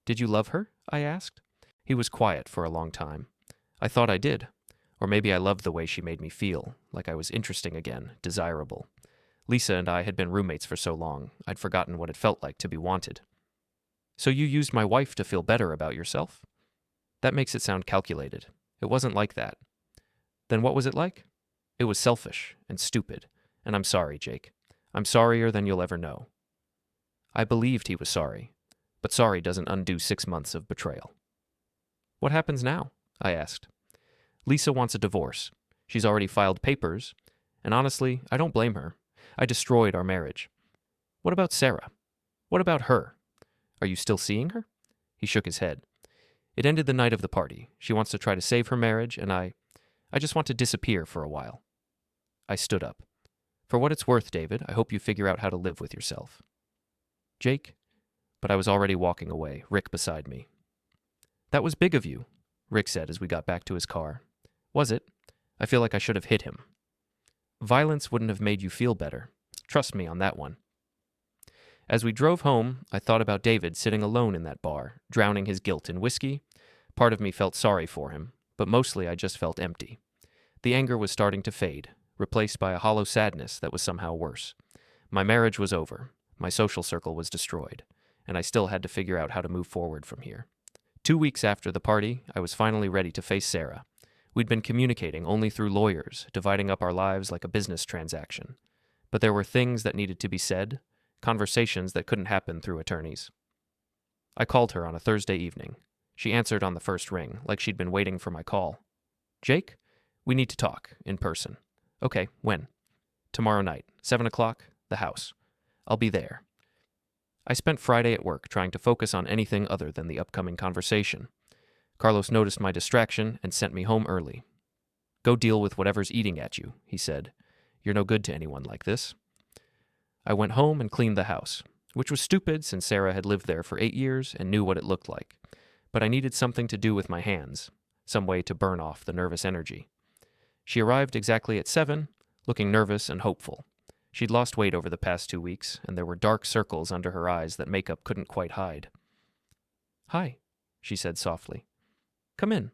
"Did you love her?" I asked. He was quiet for a long time. I thought I did. Or maybe I loved the way she made me feel, like I was interesting again, desirable. Lisa and I had been roommates for so long, I'd forgotten what it felt like to be wanted. "So you used my wife to feel better about yourself?" That makes it sound calculated. It wasn't like that. Then what was it like? It was selfish and stupid. And I'm sorry, Jake. I'm sorrier than you'll ever know. I believed he was sorry, but sorry doesn't undo 6 months of betrayal. "What happens now?" I asked. "Lisa wants a divorce. She's already filed papers, and honestly, I don't blame her. I destroyed our marriage. What about Sarah? What about her? Are you still seeing her?" He shook his head. "It ended the night of the party. She wants to try to save her marriage, and I just want to disappear for a while." I stood up. "For what it's worth, David, I hope you figure out how to live with yourself." "Jake?" But I was already walking away, Rick beside me. "That was big of you," Rick said as we got back to his car. "Was it? I feel like I should have hit him." "Violence wouldn't have made you feel better. Trust me on that one." As we drove home, I thought about David sitting alone in that bar, drowning his guilt in whiskey. Part of me felt sorry for him, but mostly I just felt empty. The anger was starting to fade, replaced by a hollow sadness that was somehow worse. My marriage was over, my social circle was destroyed, and I still had to figure out how to move forward from here. 2 weeks after the party, I was finally ready to face Sarah. We'd been communicating only through lawyers, dividing up our lives like a business transaction. But there were things that needed to be said, conversations that couldn't happen through attorneys. I called her on a Thursday evening. She answered on the first ring, like she'd been waiting for my call. "Jake, we need to talk, in person." "Okay, when?" "Tomorrow night, 7 o'clock, the house. I'll be there." I spent Friday at work trying to focus on anything other than the upcoming conversation. Carlos noticed my distraction and sent me home early. "Go deal with whatever's eating at you," he said. "You're no good to anyone like this." I went home and cleaned the house, which was stupid since Sarah had lived there for 8 years and knew what it looked like. But I needed something to do with my hands, some way to burn off the nervous energy. She arrived exactly at 7, looking nervous and hopeful. She'd lost weight over the past 2 weeks, and there were dark circles under her eyes that makeup couldn't quite hide. "Hi," she said softly. "Come in."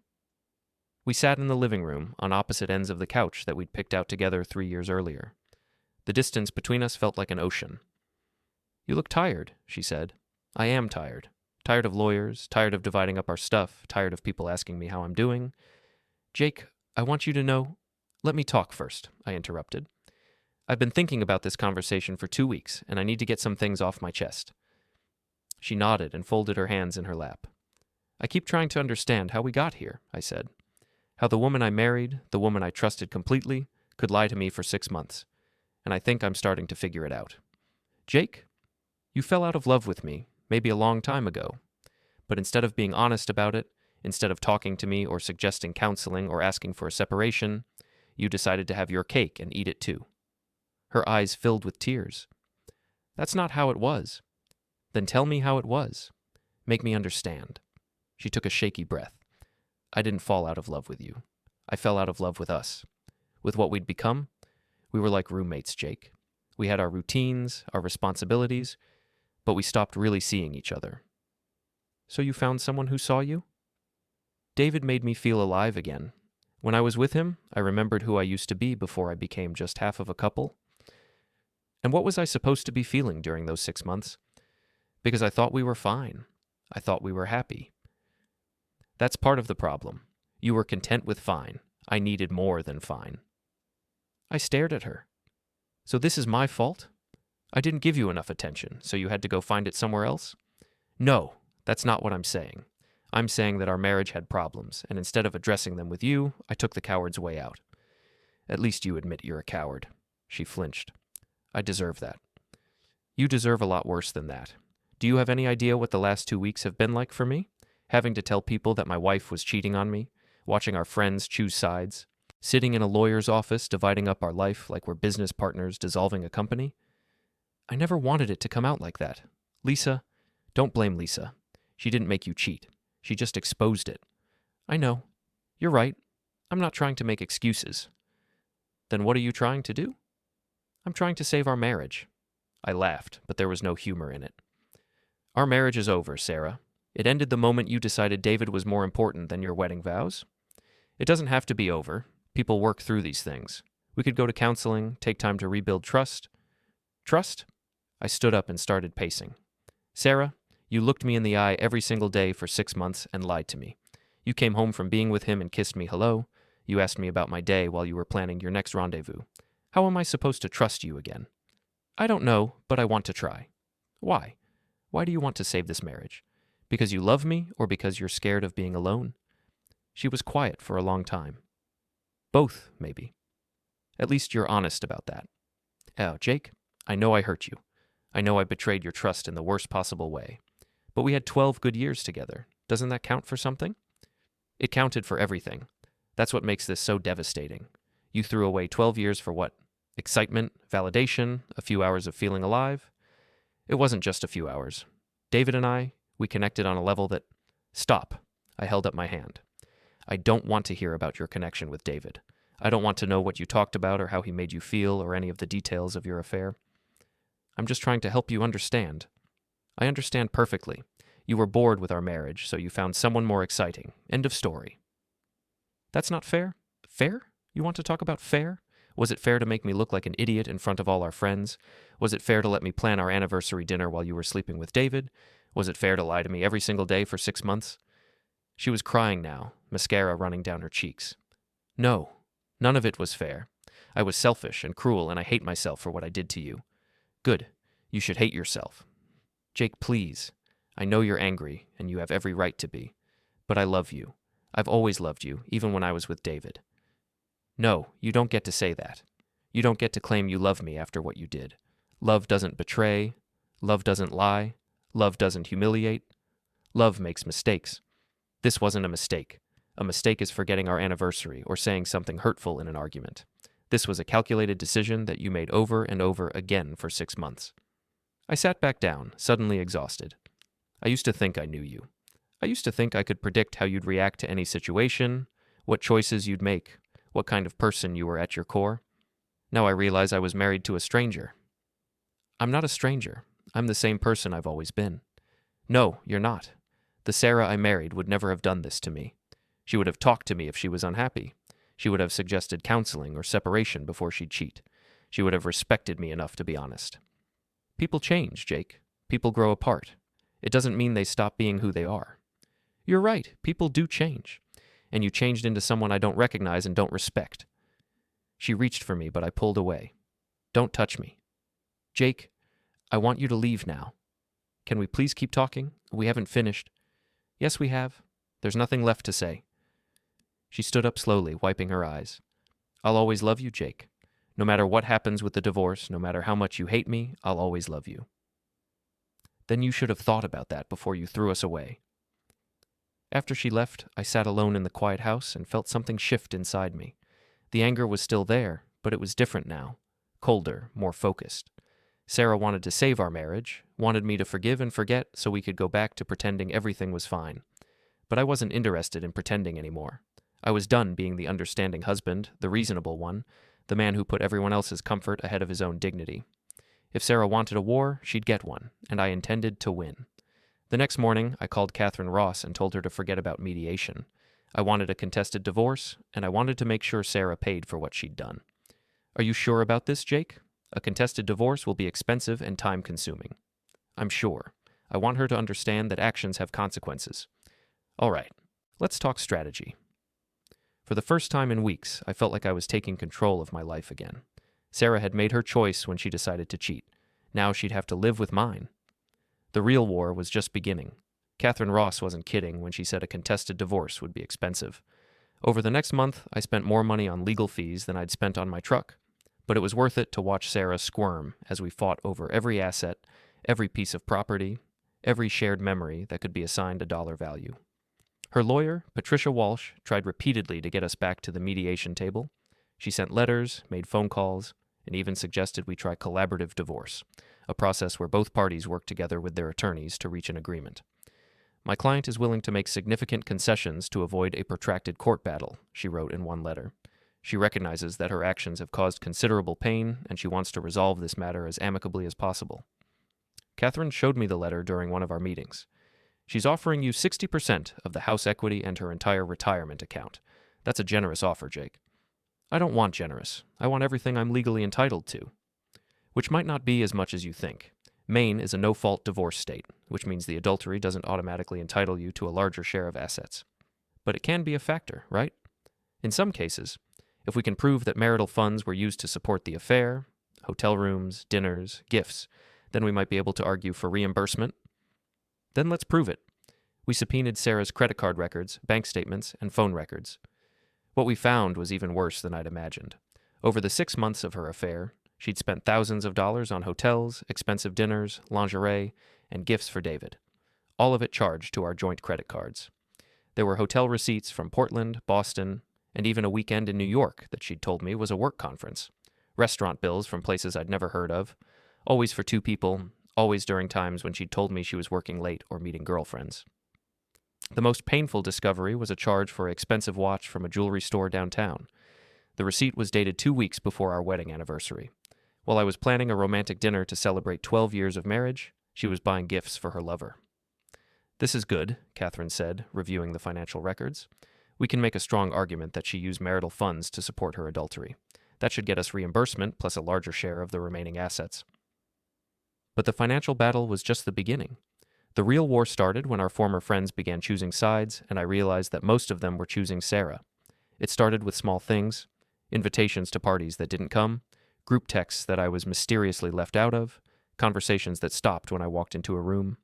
We sat in the living room, on opposite ends of the couch that we'd picked out together 3 years earlier. The distance between us felt like an ocean. "You look tired," she said. "I am tired. Tired of lawyers, tired of dividing up our stuff, tired of people asking me how I'm doing." "Jake, I want you to know—" "Let me talk first," I interrupted. "I've been thinking about this conversation for 2 weeks, and I need to get some things off my chest." She nodded and folded her hands in her lap. "I keep trying to understand how we got here," I said. "How the woman I married, the woman I trusted completely, could lie to me for 6 months. And I think I'm starting to figure it out. Jake, you fell out of love with me, maybe a long time ago. But instead of being honest about it, instead of talking to me or suggesting counseling or asking for a separation, you decided to have your cake and eat it too." Her eyes filled with tears. "That's not how it was." "Then tell me how it was. Make me understand." She took a shaky breath. "I didn't fall out of love with you. I fell out of love with us. with what we'd become, we were like roommates, Jake. We had our routines, our responsibilities, but we stopped really seeing each other. So you found someone who saw you? David made me feel alive again. When I was with him, I remembered who I used to be before I became just half of a couple. And what was I supposed to be feeling during those 6 months? Because I thought we were fine. I thought we were happy. That's part of the problem. You were content with fine. I needed more than fine. I stared at her. So this is my fault? I didn't give you enough attention, so you had to go find it somewhere else? No, that's not what I'm saying. I'm saying that our marriage had problems, and instead of addressing them with you, I took the coward's way out. At least you admit you're a coward. She flinched. I deserve that. You deserve a lot worse than that. Do you have any idea what the last 2 weeks have been like for me? Having to tell people that my wife was cheating on me, watching our friends choose sides, sitting in a lawyer's office dividing up our life like we're business partners dissolving a company? I never wanted it to come out like that. Lisa, don't blame Lisa. She didn't make you cheat. She just exposed it. I know. You're right. I'm not trying to make excuses. Then what are you trying to do? I'm trying to save our marriage. I laughed, but there was no humor in it. Our marriage is over, Sarah. It ended the moment you decided David was more important than your wedding vows. It doesn't have to be over. People work through these things. We could go to counseling, take time to rebuild trust. Trust? I stood up and started pacing. Sarah, you looked me in the eye every single day for 6 months and lied to me. You came home from being with him and kissed me hello. You asked me about my day while you were planning your next rendezvous. How am I supposed to trust you again? I don't know, but I want to try. Why? Why do you want to save this marriage? Because you love me or because you're scared of being alone? She was quiet for a long time. Both, maybe. At least you're honest about that. Oh, Jake, I know I hurt you. I know I betrayed your trust in the worst possible way. But we had 12 good years together. Doesn't that count for something? It counted for everything. That's what makes this so devastating. You threw away 12 years for what? Excitement, validation, a few hours of feeling alive? It wasn't just a few hours. David and I, we connected on a level that... Stop. I held up my hand. I don't want to hear about your connection with David. I don't want to know what you talked about or how he made you feel or any of the details of your affair. I'm just trying to help you understand. I understand perfectly. You were bored with our marriage, so you found someone more exciting. End of story. That's not fair? Fair? You want to talk about fair? Was it fair to make me look like an idiot in front of all our friends? Was it fair to let me plan our anniversary dinner while you were sleeping with David? Was it fair to lie to me every single day for 6 months? She was crying now, mascara running down her cheeks. No, none of it was fair. I was selfish and cruel, and I hate myself for what I did to you. Good. You should hate yourself. Jake, please. I know you're angry, and you have every right to be. But I love you. I've always loved you, even when I was with David. No, you don't get to say that. You don't get to claim you love me after what you did. Love doesn't betray. Love doesn't lie. Love doesn't humiliate. Love makes mistakes. This wasn't a mistake. A mistake is forgetting our anniversary or saying something hurtful in an argument. This was a calculated decision that you made over and over again for 6 months. I sat back down, suddenly exhausted. I used to think I knew you. I used to think I could predict how you'd react to any situation, what choices you'd make, what kind of person you were at your core. Now I realize I was married to a stranger. I'm not a stranger. I'm the same person I've always been. No, you're not. The Sarah I married would never have done this to me. She would have talked to me if she was unhappy. She would have suggested counseling or separation before she'd cheat. She would have respected me enough to be honest. People change, Jake. People grow apart. It doesn't mean they stop being who they are. You're right, people do change. And you changed into someone I don't recognize and don't respect. She reached for me, but I pulled away. Don't touch me. Jake, I want you to leave now. Can we please keep talking? We haven't finished. Yes, we have. There's nothing left to say. She stood up slowly, wiping her eyes. I'll always love you, Jake. No matter what happens with the divorce, no matter how much you hate me, I'll always love you. Then you should have thought about that before you threw us away. After she left, I sat alone in the quiet house and felt something shift inside me. The anger was still there, but it was different now. Colder, more focused. Sarah wanted to save our marriage, wanted me to forgive and forget so we could go back to pretending everything was fine. But I wasn't interested in pretending anymore. I was done being the understanding husband, the reasonable one, the man who put everyone else's comfort ahead of his own dignity. If Sarah wanted a war, she'd get one, and I intended to win. The next morning, I called Catherine Ross and told her to forget about mediation. I wanted a contested divorce, and I wanted to make sure Sarah paid for what she'd done. Are you sure about this, Jake? A contested divorce will be expensive and time-consuming. I'm sure. I want her to understand that actions have consequences. All right, let's talk strategy. For the first time in weeks, I felt like I was taking control of my life again. Sarah had made her choice when she decided to cheat. Now she'd have to live with mine. The real war was just beginning. Catherine Ross wasn't kidding when she said a contested divorce would be expensive. Over the next month, I spent more money on legal fees than I'd spent on my truck. But it was worth it to watch Sarah squirm as we fought over every asset, every piece of property, every shared memory that could be assigned a dollar value. Her lawyer, Patricia Walsh, tried repeatedly to get us back to the mediation table. She sent letters, made phone calls, and even suggested we try collaborative divorce, a process where both parties work together with their attorneys to reach an agreement. My client is willing to make significant concessions to avoid a protracted court battle, she wrote in one letter. She recognizes that her actions have caused considerable pain, and she wants to resolve this matter as amicably as possible. Catherine showed me the letter during one of our meetings. She's offering you 60% of the house equity and her entire retirement account. That's a generous offer, Jake. I don't want generous. I want everything I'm legally entitled to. Which might not be as much as you think. Maine is a no-fault divorce state, which means the adultery doesn't automatically entitle you to a larger share of assets. But it can be a factor, right? In some cases, if we can prove that marital funds were used to support the affair, hotel rooms, dinners, gifts, then we might be able to argue for reimbursement. Then let's prove it. We subpoenaed Sarah's credit card records, bank statements, and phone records. What we found was even worse than I'd imagined. Over the 6 months of her affair, she'd spent thousands of dollars on hotels, expensive dinners, lingerie, and gifts for David. All of it charged to our joint credit cards. There were hotel receipts from Portland, Boston, and even a weekend in New York that she'd told me was a work conference. Restaurant bills from places I'd never heard of. Always for 2 people, always during times when she'd told me she was working late or meeting girlfriends. The most painful discovery was a charge for an expensive watch from a jewelry store downtown. The receipt was dated 2 weeks before our wedding anniversary. While I was planning a romantic dinner to celebrate 12 years of marriage, she was buying gifts for her lover. This is good, Catherine said, reviewing the financial records. We can make a strong argument that she used marital funds to support her adultery. That should get us reimbursement plus a larger share of the remaining assets. But the financial battle was just the beginning. The real war started when our former friends began choosing sides, and I realized that most of them were choosing Sarah. It started with small things, invitations to parties that didn't come, group texts that I was mysteriously left out of, conversations that stopped when I walked into a room.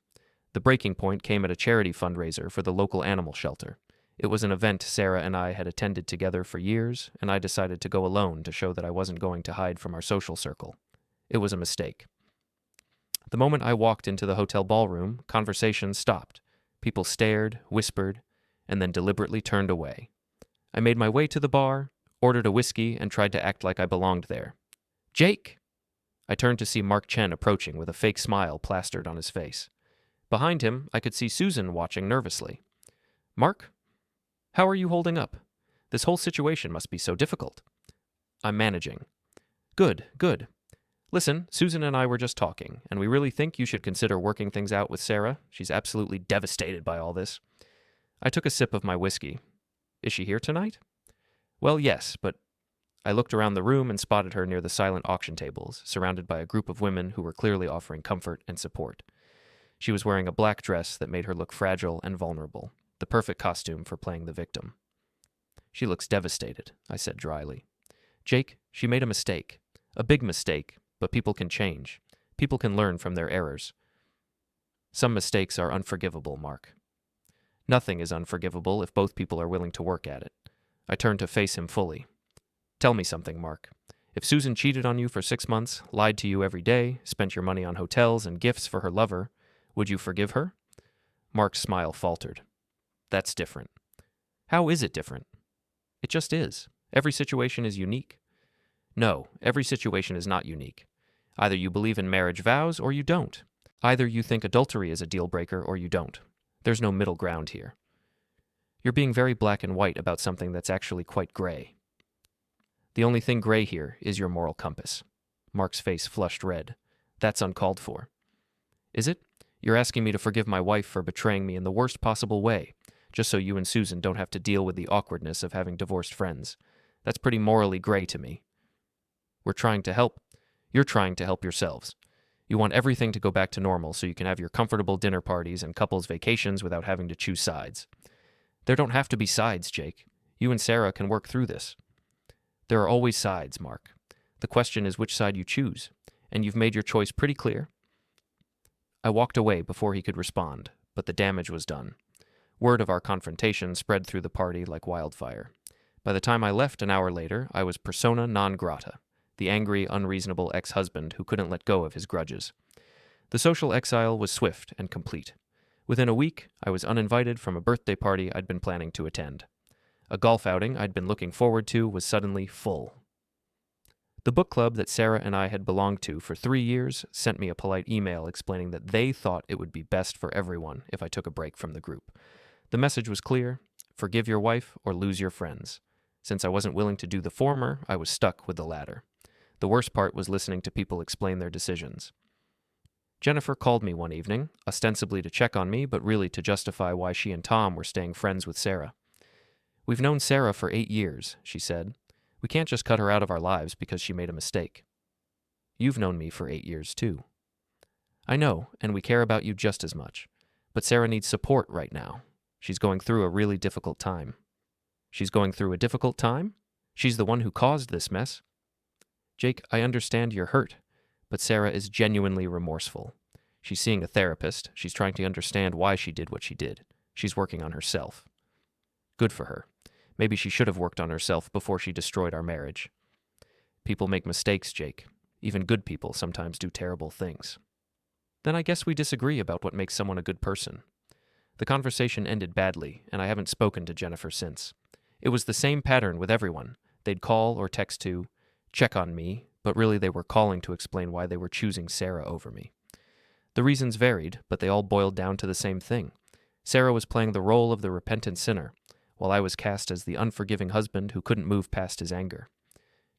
The breaking point came at a charity fundraiser for the local animal shelter. It was an event Sarah and I had attended together for years, and I decided to go alone to show that I wasn't going to hide from our social circle. It was a mistake. The moment I walked into the hotel ballroom, conversations stopped. People stared, whispered, and then deliberately turned away. I made my way to the bar, ordered a whiskey, and tried to act like I belonged there. Jake! I turned to see Mark Chen approaching with a fake smile plastered on his face. Behind him, I could see Susan watching nervously. Mark? How are you holding up? This whole situation must be so difficult. I'm managing. Good, good. Listen, Susan and I were just talking, and we really think you should consider working things out with Sarah. She's absolutely devastated by all this. I took a sip of my whiskey. Is she here tonight? Well, yes, but I looked around the room and spotted her near the silent auction tables, surrounded by a group of women who were clearly offering comfort and support. She was wearing a black dress that made her look fragile and vulnerable, the perfect costume for playing the victim. She looks devastated, I said dryly. Jake, she made a mistake. A big mistake, but people can change. People can learn from their errors. Some mistakes are unforgivable, Mark. Nothing is unforgivable if both people are willing to work at it. I turned to face him fully. Tell me something, Mark. If Susan cheated on you for 6 months, lied to you every day, spent your money on hotels and gifts for her lover, would you forgive her? Mark's smile faltered. That's different. How is it different? It just is. Every situation is unique. No, every situation is not unique. Either you believe in marriage vows or you don't. Either you think adultery is a deal breaker or you don't. There's no middle ground here. You're being very black and white about something that's actually quite gray. The only thing gray here is your moral compass. Mark's face flushed red. That's uncalled for. Is it? You're asking me to forgive my wife for betraying me in the worst possible way, just so you and Susan don't have to deal with the awkwardness of having divorced friends. That's pretty morally gray to me. We're trying to help. You're trying to help yourselves. You want everything to go back to normal so you can have your comfortable dinner parties and couples vacations without having to choose sides. There don't have to be sides, Jake. You and Sarah can work through this. There are always sides, Mark. The question is which side you choose, and you've made your choice pretty clear. I walked away before he could respond, but the damage was done. Word of our confrontation spread through the party like wildfire. By the time I left an hour later, I was persona non grata, the angry, unreasonable ex-husband who couldn't let go of his grudges. The social exile was swift and complete. Within a week, I was uninvited from a birthday party I'd been planning to attend. A golf outing I'd been looking forward to was suddenly full. The book club that Sarah and I had belonged to for 3 years sent me a polite email explaining that they thought it would be best for everyone if I took a break from the group. The message was clear: forgive your wife or lose your friends. Since I wasn't willing to do the former, I was stuck with the latter. The worst part was listening to people explain their decisions. Jennifer called me one evening, ostensibly to check on me, but really to justify why she and Tom were staying friends with Sarah. We've known Sarah for 8 years, she said. We can't just cut her out of our lives because she made a mistake. You've known me for 8 years, too. I know, and we care about you just as much. But Sarah needs support right now. She's going through a really difficult time. She's going through a difficult time? She's the one who caused this mess. Jake, I understand you're hurt, but Sarah is genuinely remorseful. She's seeing a therapist. She's trying to understand why she did what she did. She's working on herself. Good for her. Maybe she should have worked on herself before she destroyed our marriage. People make mistakes, Jake. Even good people sometimes do terrible things. Then I guess we disagree about what makes someone a good person. The conversation ended badly, and I haven't spoken to Jennifer since. It was the same pattern with everyone. They'd call or text to check on me, but really they were calling to explain why they were choosing Sarah over me. The reasons varied, but they all boiled down to the same thing. Sarah was playing the role of the repentant sinner, while I was cast as the unforgiving husband who couldn't move past his anger.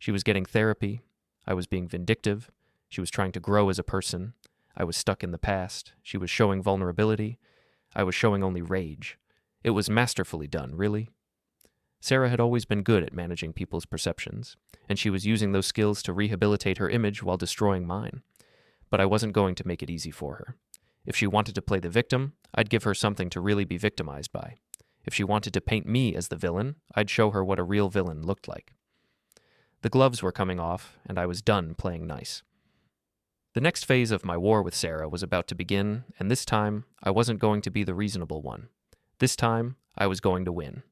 She was getting therapy. I was being vindictive. She was trying to grow as a person. I was stuck in the past. She was showing vulnerability. I was showing only rage. It was masterfully done, really. Sarah had always been good at managing people's perceptions, and she was using those skills to rehabilitate her image while destroying mine. But I wasn't going to make it easy for her. If she wanted to play the victim, I'd give her something to really be victimized by. If she wanted to paint me as the villain, I'd show her what a real villain looked like. The gloves were coming off, and I was done playing nice. The next phase of my war with Sarah was about to begin, and this time, I wasn't going to be the reasonable one. This time, I was going to win.